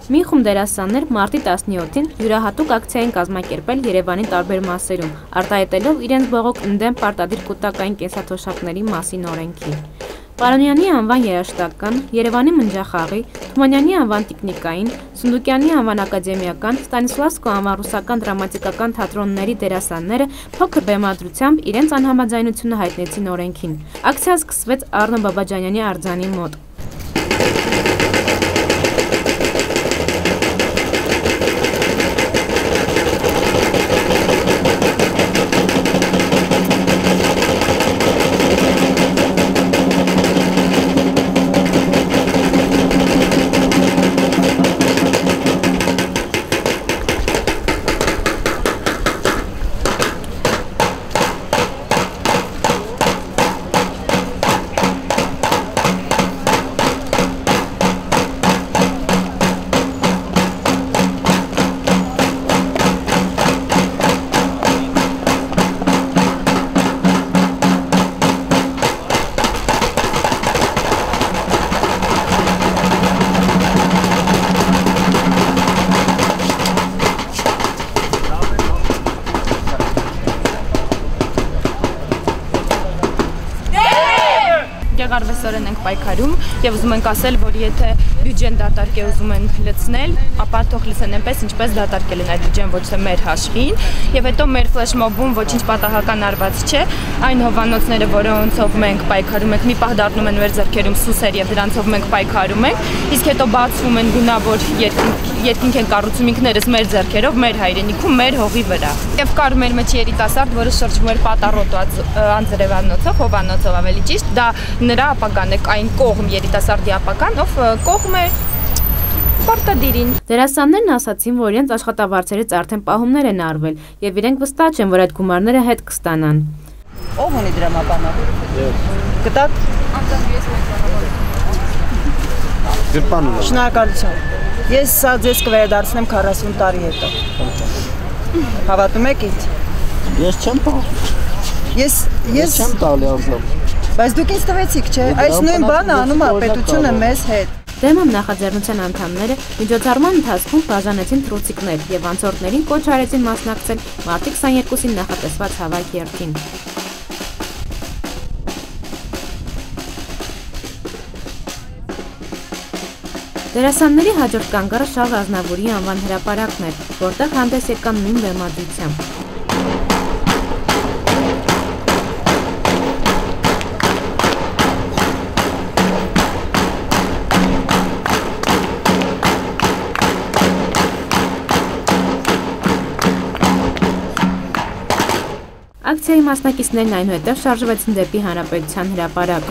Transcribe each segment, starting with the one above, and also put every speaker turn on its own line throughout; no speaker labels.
Մի խումբ դերասաններ մարտի 17-ին յուրահատուկ ակցիա են կազմակերպել Երևանի տարբեր մասերում, արտահայտելով իրենց բողոք ընդդեմ պարտադիր կուտակային կենսաթոշակների մասին օրենքին։ Պարոնյանի անվան երաժշտական, Երևանի մնջախաղի, Թումանյանի անվան տիկնիկային, Սունդուկյանի անվան ակադեմիական, Ստանիսլավսկու անվան ռուսական դրամատիկական թատրոնների դերասանները փոքր բեմադրությամբ իրենց անհամաձայնությունը հայտնեցին օրենքին։ Ակցիան սկսվեց Առնո Բաբաջանյանի արձանի մոտ։
Գեղարվեստորեն ենք պայքարում եւ ուզում ենք ասել, որ եթե բյուջեն դատարկ է ուզում են լցնել, ապա թող լցեն այնպես, ինչպես դատարկ են այդ բյուջեն, ոչ թե մեր հաշվին, եւ հետո մեր ֆլեշմոբում ոչինչ պատահական արված չէ, այն հովանոցները, որոնցով մենք պայքարում ենք, մի պահ դառնում են մեր ձեռքերում սուսեր եւ դրանցով մենք պայքարում ենք, իսկ հետո բացվում են գունավոր երկինք են կառուցում ինքներս մեր ձեռքերով, մեր հայրենիքում, մեր հողի վրա։ Եվ կար մեր մեջ երիտասարդ, որը շրջվում էր Պատառոտո անձրևանոցով, հովանոցով ավելի ճիշտ, դա նրա ապագան է, այն կողմ երիտասարդի ապագան, ով կողմ է պարտադիրին։
Դերասաններն ասացին, որ իրենց աշխատավարձերից արդեն պահումներ են արվել եւ իրենք վստահ չեն, որ այդ գումարները հետ կստանան։
Ով ունի դրամապանակ։ Գտաք։ Շնորհակալություն։ Ես սա ձեզ կվերադարձնեմ 40 տարի հետո։ Հավատում եք ինձ։
Ես չեմ տալ։
Ես
չեմ տալի ազատ։
Բայց դուք ինձ տվեցիք, չէ՞։ Այս նույն բանը անում է պետությունը մեզ հետ։
Դեմում նախաձեռնության անդամները միջոցառման ընթացքում բաժանեցին թռուցիկներ եւ անցորդներին կոչ արեցին մասնակցել մարտի 22-ին նախատեսված հավաքի երթին։ Դերասանների հաջորդ կանգառը Շահ Ազնավուրի անվան հրապարակն էր, որտեղ հանդես եկան նույն բեմադրությամբ։ Ակցիայի մասնակիցներն այնուհետև շարժվեցին դեպի Հանրապետության հրապարակ։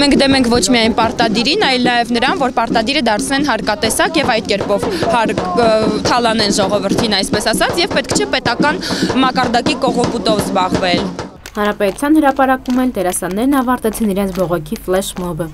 Մենք դեմ ենք ոչ միայն պարտադիրին, այլ նաև նրան, որ պարտադիրը դարձնեն հարկատեսակ եւ այդ կերպով թալանեն ժողովրդին, այսպես ասած, եւ պետք չէ պետական մակարդակի կողոպուտով զբաղվել։
Հանրապետության հրապարակում էլ դերասաններն ավարտեցին իրենց բողոքի ֆլեշմոբը։